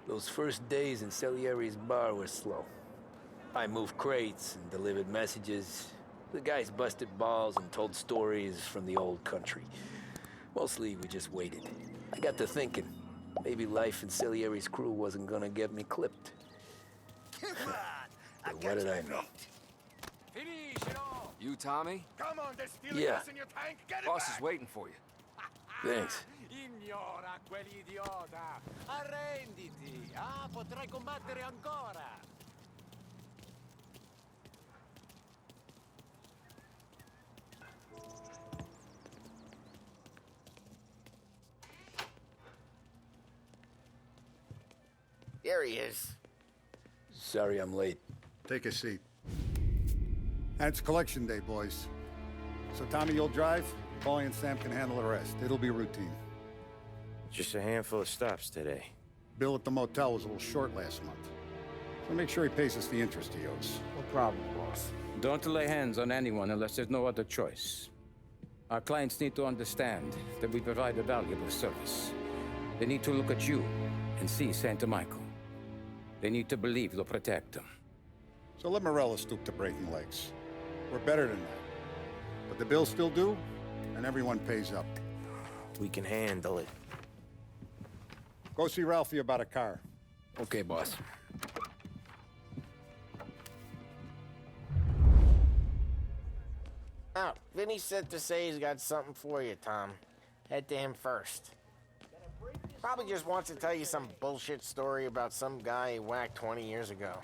Those first days in Salieri's bar were slow. I moved crates and delivered messages. The guys busted balls and told stories from the old country. Mostly, we just waited. I got to thinking, maybe life in Salieri's crew wasn't gonna get me clipped. But what did I know? You, Tommy? Come on, there's still Yeah. gas in your tank. Get it Boss back. is waiting for you. Thanks. Ignora quell'idiota! Arrenditi! Ah, potrai combattere ancora! There he is. Sorry I'm late. Take a seat. And it's collection day, boys. So Tommy, you'll drive. Paulie and Sam can handle the rest. It'll be routine. Just a handful of stops today. Bill at the motel was a little short last month. So make sure he pays us the interest he owes. No problem, boss. Don't lay hands on anyone unless there's no other choice. Our clients need to understand that we provide a valuable service. They need to look at you and see Santa Michael. They need to believe you'll protect them. So let Morello stoop to breaking legs. We're better than that. But the bills still due, and everyone pays up. We can handle it. Go see Ralphie about a car. Okay, boss. Oh, Vinny said to say he's got something for you, Tom. Head to him first. Probably just wants to tell you some bullshit story about some guy he whacked 20 years ago.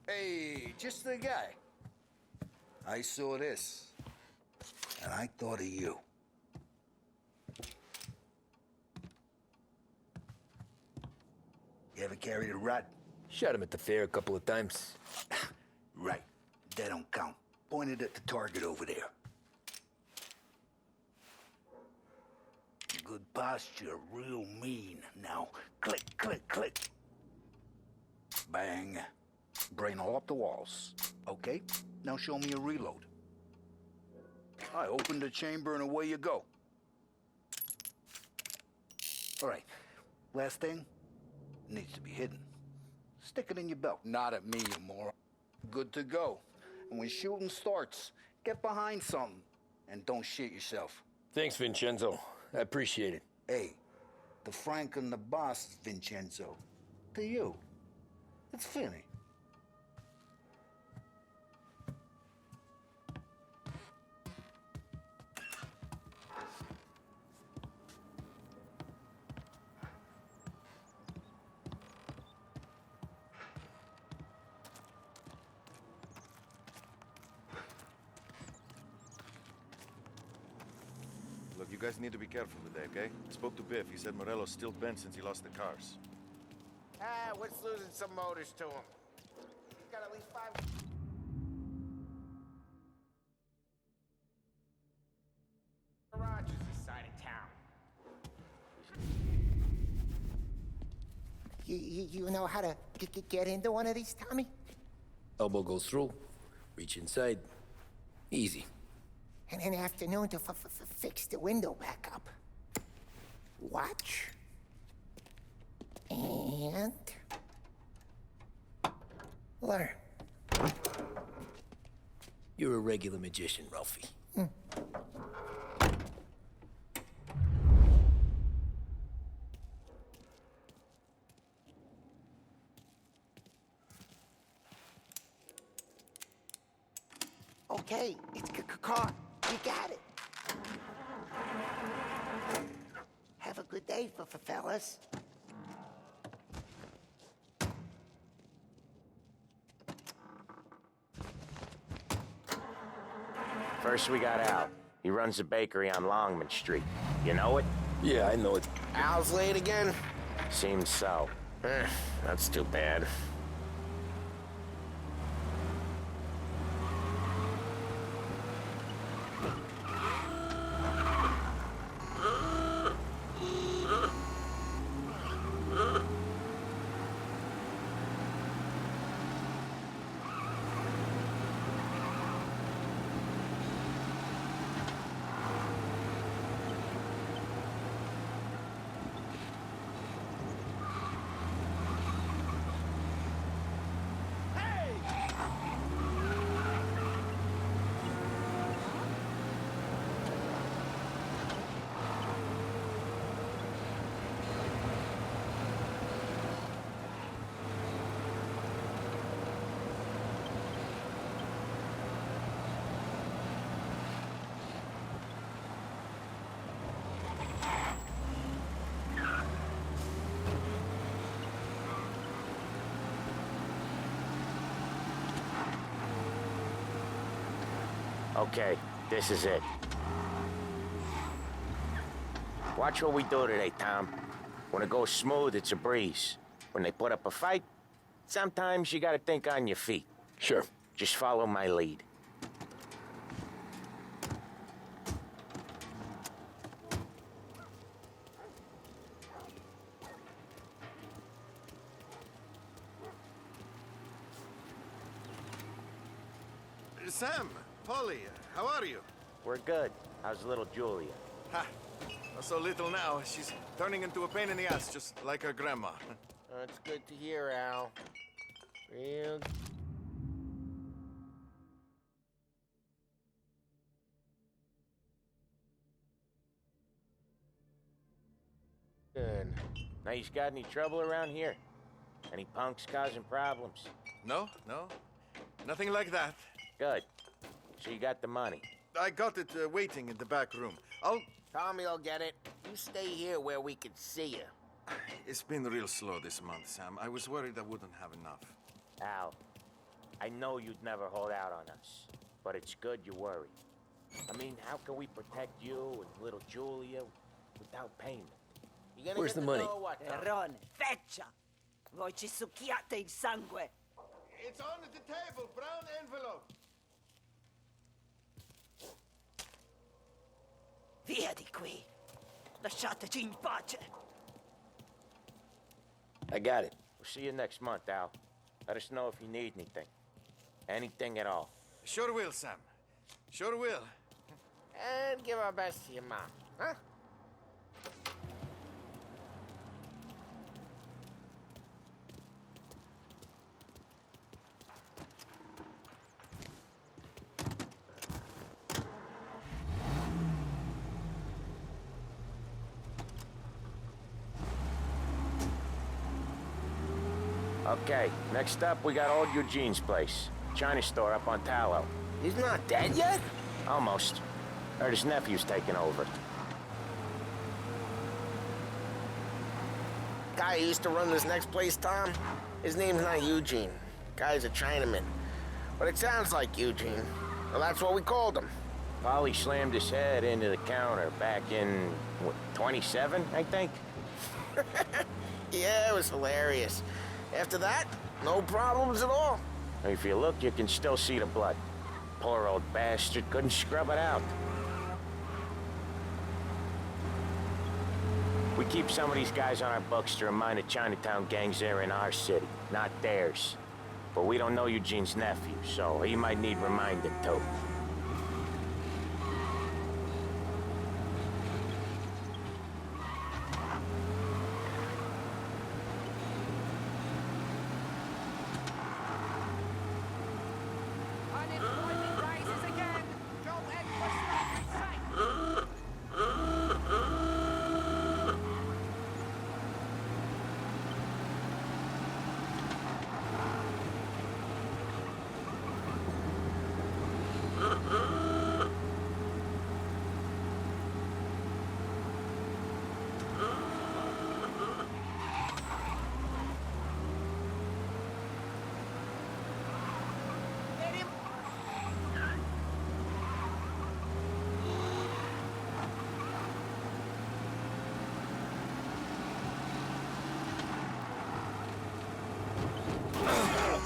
Hey, just the guy. I saw this, and I thought of you. You ever carried a rat? Shot him at the fair a couple of times. Right. That don't count. Pointed at the target over there. Good posture, real mean. Now, click, click, click. Bang. Brain all up the walls. Okay, now show me a reload. I open the chamber and away you go. All right, last thing, needs to be hidden. Stick it in your belt. Not at me, you moron. Good to go. And when shooting starts, get behind something and don't shit yourself. Thanks, Vincenzo. I appreciate it. Hey, the Frank and the boss, Vincenzo. To you, it's Finny. Look, you guys need to be careful today, okay? I spoke to Biff. He said Morello's still bent since he lost the cars. Ah, what's losing some motors to him? He's got at least 5... garages this side of town. You know how to get into one of these, Tommy? Elbow goes through. Reach inside. Easy. And in the afternoon to fix the window back up. Watch. And... learn. You're a regular magician, Ralphie. Okay, it's caught. You got it. Have a good day, fellas. First we got Al. He runs a bakery on Longman Street. You know it? Yeah, I know it. Al's late again? Seems so. That's too bad. Okay, this is it. Watch what we do today, Tom. When it goes smooth, it's a breeze. When they put up a fight, sometimes you gotta think on your feet. Sure. Just follow my lead. Sam, Polly, how are you? We're good. How's little Julia? Ha! Not so little now. She's turning into a pain in the ass, just like her grandma. That's good to hear, Al. Real good. Now, you got any trouble around here? Any punks causing problems? No, no. Nothing like that. Good. So you got the money. I got it waiting in the back room. Tommy will get it. You stay here where we can see you. It's been real slow this month, Sam. I was worried I wouldn't have enough. Al, I know you'd never hold out on us, but it's good you worry. I mean, how can we protect you and little Julia without payment? You gonna Where's get the to money? know what, Tom? Terrone, feccia! Voi ci succhiate il sangue! It's on the table, brown envelope. Via di qui! Lasciateci in pace! I got it. We'll see you next month, Al. Let us know if you need anything. Anything at all. Sure will, Sam. Sure will. And give our best to your mom, huh? Okay, next up, we got old Eugene's place. China store up on Tallow. He's not dead yet? Almost. Heard his nephew's taking over. Guy who used to run this next place, Tom? His name's not Eugene. Guy's a Chinaman. But it sounds like Eugene. Well, that's what we called him. Polly slammed his head into the counter back in, what, 27, I think? Yeah, it was hilarious. After that, no problems at all. If you look, you can still see the blood. Poor old bastard couldn't scrub it out. We keep some of these guys on our books to remind the Chinatown gangs they're in our city, not theirs. But we don't know Eugene's nephew, so he might need reminding too. Unemployment rises again! Go and push back in sight!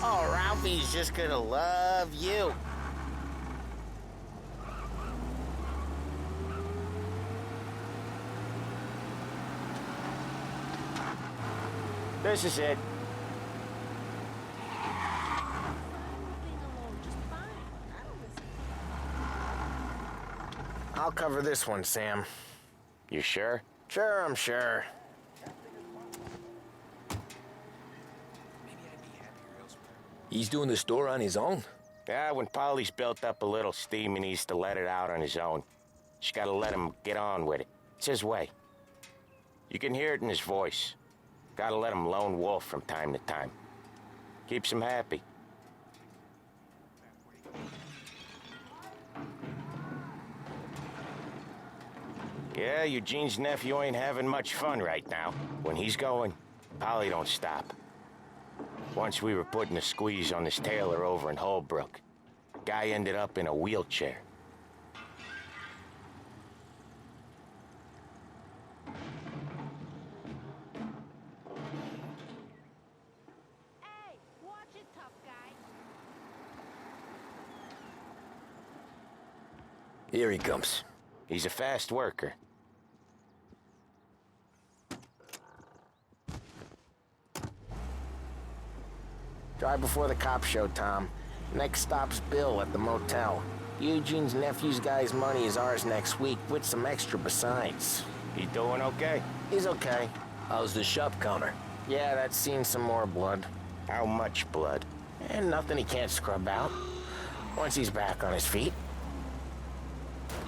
Oh, Ralphie's just gonna love you. This is it. I'll cover this one, Sam. You sure? Sure, I'm sure. He's doing the store on his own? Yeah, when Polly's built up a little steam, he needs to let it out on his own. Just gotta let him get on with it. It's his way. You can hear it in his voice. Gotta let him lone wolf from time to time. Keeps him happy. Yeah, Eugene's nephew ain't having much fun right now. When he's going, Polly don't stop. Once we were putting a squeeze on this tailor over in Holbrook. Guy ended up in a wheelchair. Here he comes. He's a fast worker. Drive before the cops show, Tom. Next stop's Bill at the motel. Eugene's nephew's guy's money is ours next week, with some extra besides. He doing okay? He's okay. How's the shop counter? Yeah, that's seen some more blood. How much blood? And nothing he can't scrub out. Once he's back on his feet.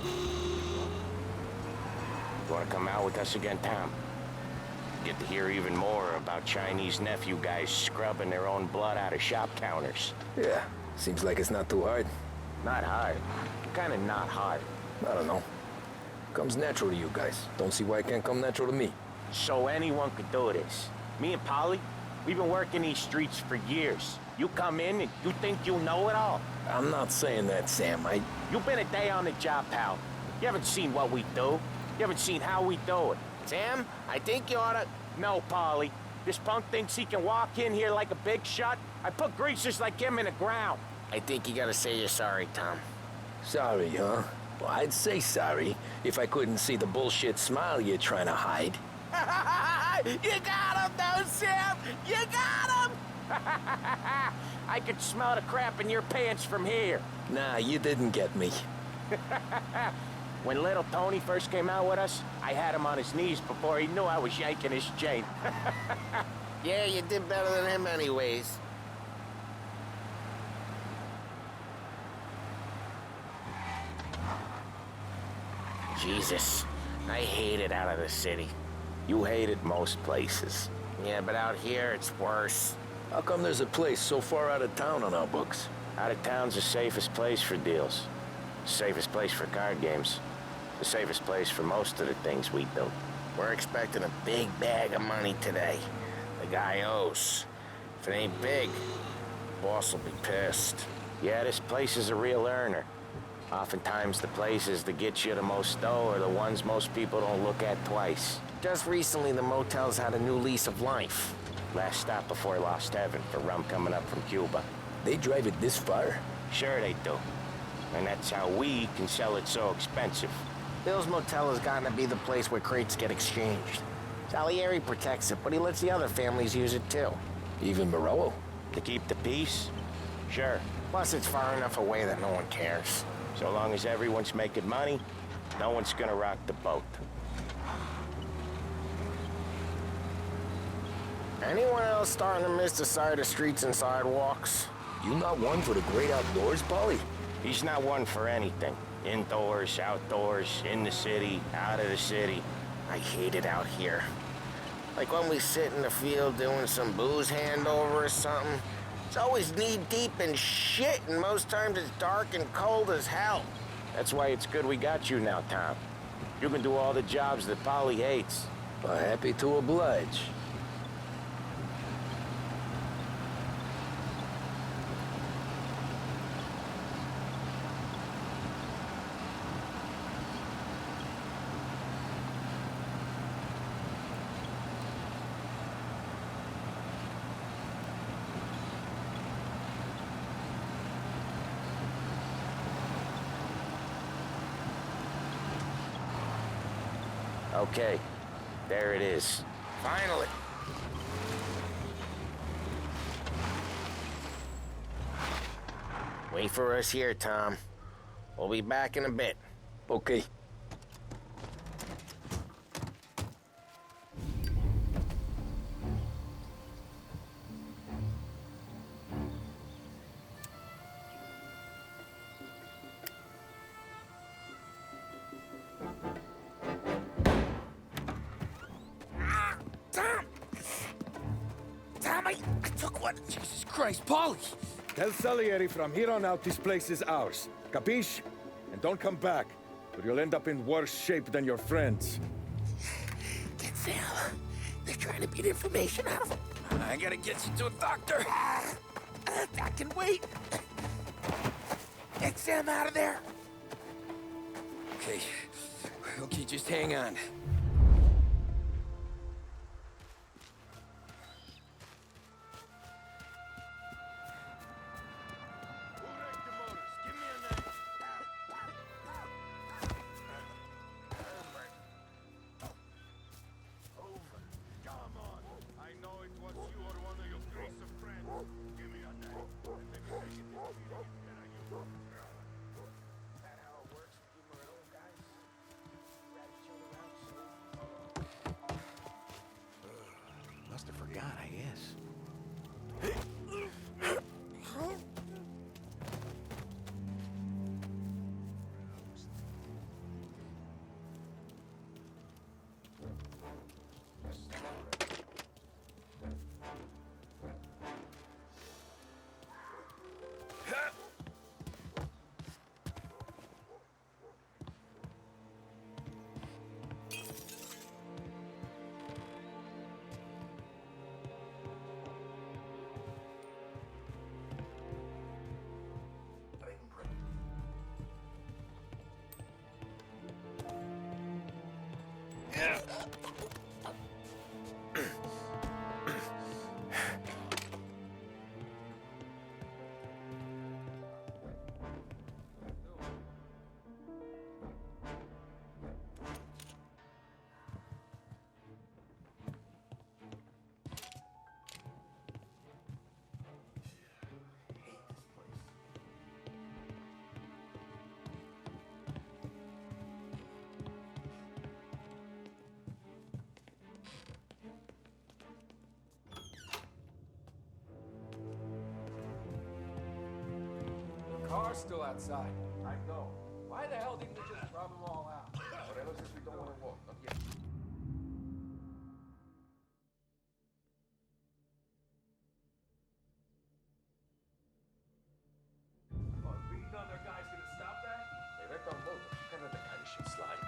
You wanna come out with us again, Tom? Get to hear even more about Chinese nephew guys scrubbing their own blood out of shop counters. Yeah, seems like it's not too hard. Not hard. Kinda not hard. I don't know. Comes natural to you guys. Don't see why it can't come natural to me. So anyone could do this. Me and Polly, we've been working these streets for years. You come in and you think you know it all. I'm not saying that, Sam. You've been a day on the job, pal. You haven't seen what we do. You haven't seen how we do it. Sam, I think you oughta... No, Polly. This punk thinks he can walk in here like a big shot. I put greasers like him in the ground. I think you gotta say you're sorry, Tom. Sorry, huh? Well, I'd say sorry if I couldn't see the bullshit smile you're trying to hide. You got him, though, Sam! You got him! I could smell the crap in your pants from here. Nah, you didn't get me. When little Tony first came out with us, I had him on his knees before he knew I was yanking his chain. Yeah, you did better than him anyways. Jesus, I hate it out of the city. You hate it most places. Yeah, but out here, it's worse. How come there's a place so far out of town on our books? Out of town's the safest place for deals. Safest place for card games. The safest place for most of the things we do. We're expecting a big bag of money today. The guy owes. If it ain't big, boss will be pissed. Yeah, this place is a real earner. Oftentimes the places that get you the most dough are the ones most people don't look at twice. Just recently, the motel's had a new lease of life. Last stop before Lost Heaven for rum coming up from Cuba. They drive it this far? Sure they do. And that's how we can sell it so expensive. Bill's motel has gotten to be the place where crates get exchanged. Salieri protects it, but he lets the other families use it too. Even Morello? To keep the peace? Sure. Plus, it's far enough away that no one cares. So long as everyone's making money, no one's gonna rock the boat. Anyone else starting to miss the side of streets and sidewalks? You not one for the great outdoors, Polly? He's not one for anything. Indoors, outdoors, in the city, out of the city. I hate it out here. Like when we sit in the field doing some booze handover or something. It's always knee-deep in shit, and most times it's dark and cold as hell. That's why it's good we got you now, Tom. You can do all the jobs that Polly hates. Happy to oblige. Okay, there it is. Finally. Wait for us here, Tom. We'll be back in a bit. Okay. I took one. Jesus Christ, Polly! Tell Salieri from here on out this place is ours. Capiche? And don't come back, or you'll end up in worse shape than your friends. Get Sam. They're trying to beat information out of him. I gotta get you to a doctor. I can wait. Get Sam out of there. Okay. Okay, just hang on. car's still outside. I know. Why the hell didn't we just rub them all out? Whatever, since we don't want to walk. Okay. Oh, beating on their guys gonna stop that? Hey, let them move. Kind of the kind of shit slide.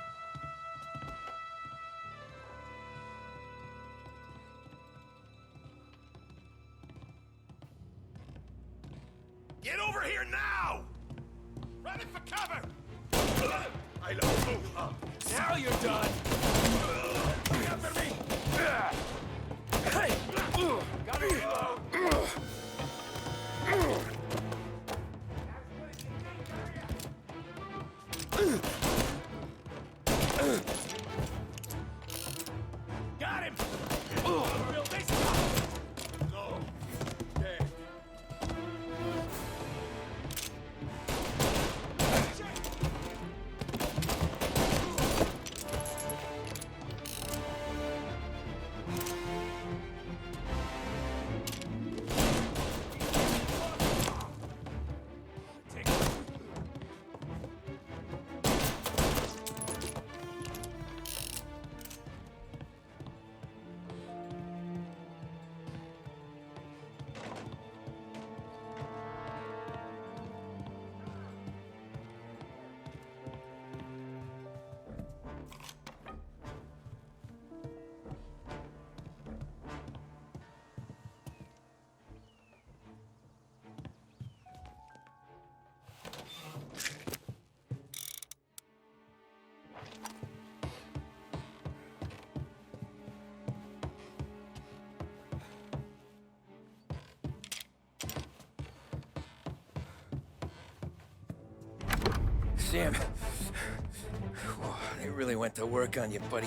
Get over here now! Running for cover! I love move. Now you're done! After me! Hey! Gotta reload! Got him! Will they stop? No. Dead. Sam, they really went to work on you, buddy.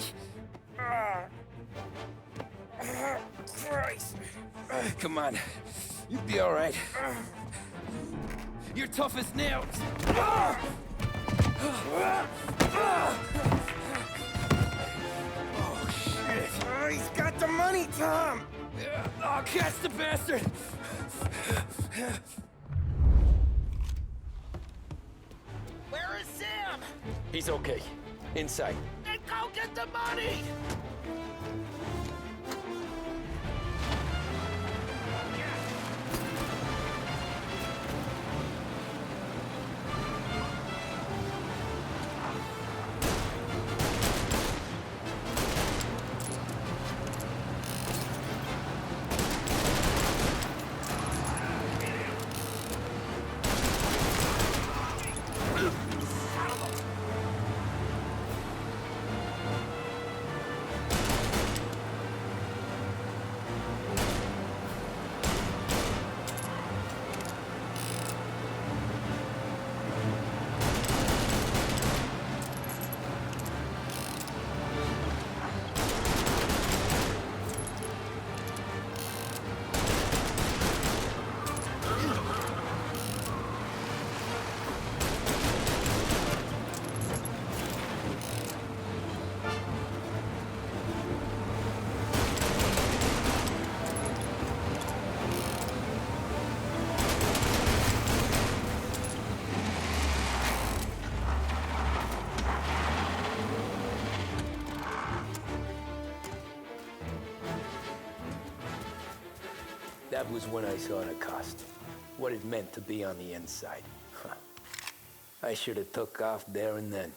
Christ. Come on, you'll be all right. You're tough as nails. Oh, shit. Oh, he's got the money, Tom! Oh, catch the bastard! Where is Sam? He's okay. Inside. Then go get the money! That was when I saw the cost. What it meant to be on the inside. Huh. I should have took off there and then.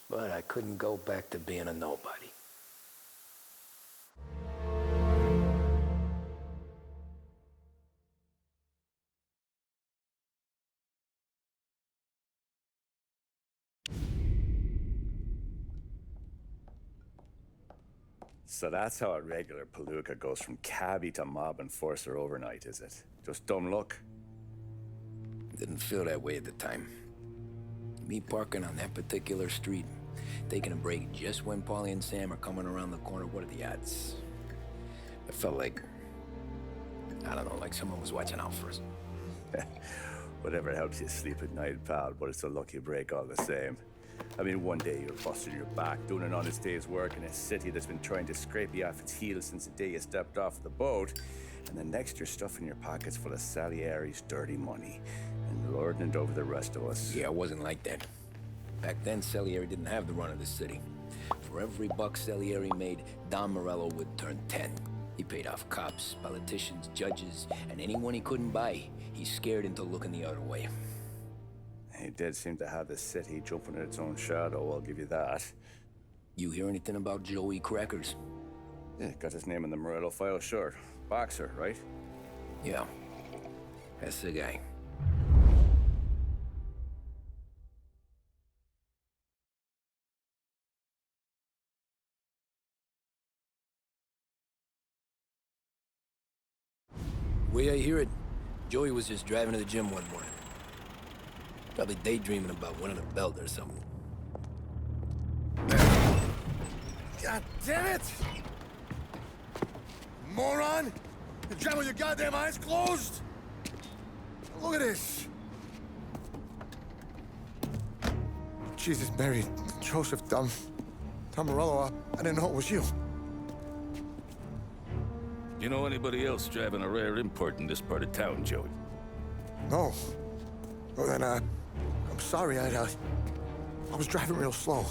But I couldn't go back to being a nobody. So that's how a regular palooka goes from cabbie to mob enforcer overnight, is it? Just dumb luck? Didn't feel that way at the time. Me parking on that particular street, taking a break just when Paulie and Sam are coming around the corner, what are the odds? It felt like, I don't know, like someone was watching out for us. Whatever helps you sleep at night, pal, but it's a lucky break all the same. I mean, one day you're busting your back, doing an honest day's work in a city that's been trying to scrape you off its heels since the day you stepped off the boat, and the next you're stuffing your pockets full of Salieri's dirty money and lording it over the rest of us. Yeah, it wasn't like that. Back then, Salieri didn't have the run of the city. For every buck Salieri made, Don Morello would turn 10. He paid off cops, politicians, judges, and anyone he couldn't buy, he scared into looking the other way. He did seem to have the city jumping at its own shadow, I'll give you that. You hear anything about Joey Crackers? Yeah, got his name in the Morello file, sure. Boxer, right? Yeah, that's the guy. Way I hear it, Joey was just driving to the gym one morning. Probably daydreaming about winning a belt or something. God damn it! Moron! You're driving with your goddamn eyes closed? Look at this! Jesus, Mary, Joseph, Tom Morello, I didn't know it was you. You know anybody else driving a rare import in this part of town, Joey? No. Well, then, I'm sorry, I was driving real slow.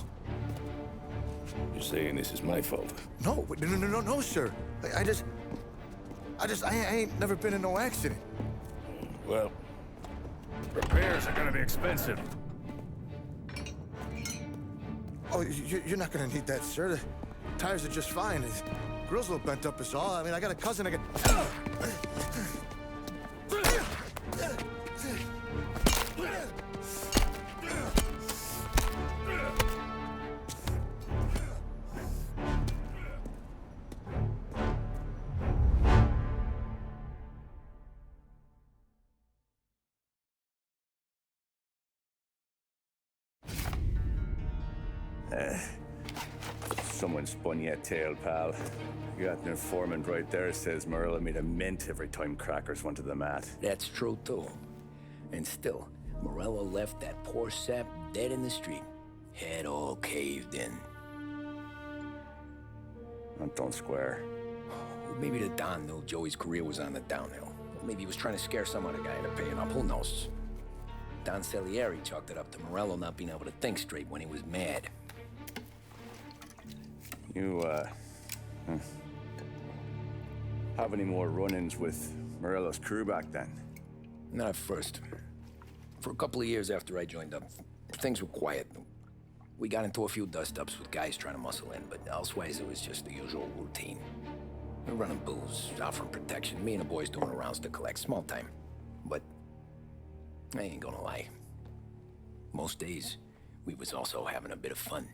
You're saying this is my fault? No, sir. I ain't never been in no accident. Well, repairs are gonna be expensive. Oh, you're not gonna need that, sir. The tires are just fine. The grill's a little bent up is all. I mean, I got a cousin I can... Someone spun you a tail, pal. You got an informant right there says Morello made a mint every time Crackers went to the mat. That's true, too. And still, Morello left that poor sap dead in the street. Head all caved in. That don't square. Maybe the Don knew Joey's career was on the downhill. Maybe he was trying to scare some other guy into paying up. Who knows? Don Salieri chalked it up to Morello not being able to think straight when he was mad. You, have any more run-ins with Morello's crew back then? Not at first. For a couple of years after I joined up, things were quiet. We got into a few dust-ups with guys trying to muscle in, but elsewise it was just the usual routine. We're running booze, offering protection, me and the boys doing the rounds to collect, small time. But I ain't gonna lie. Most days, we was also having a bit of fun.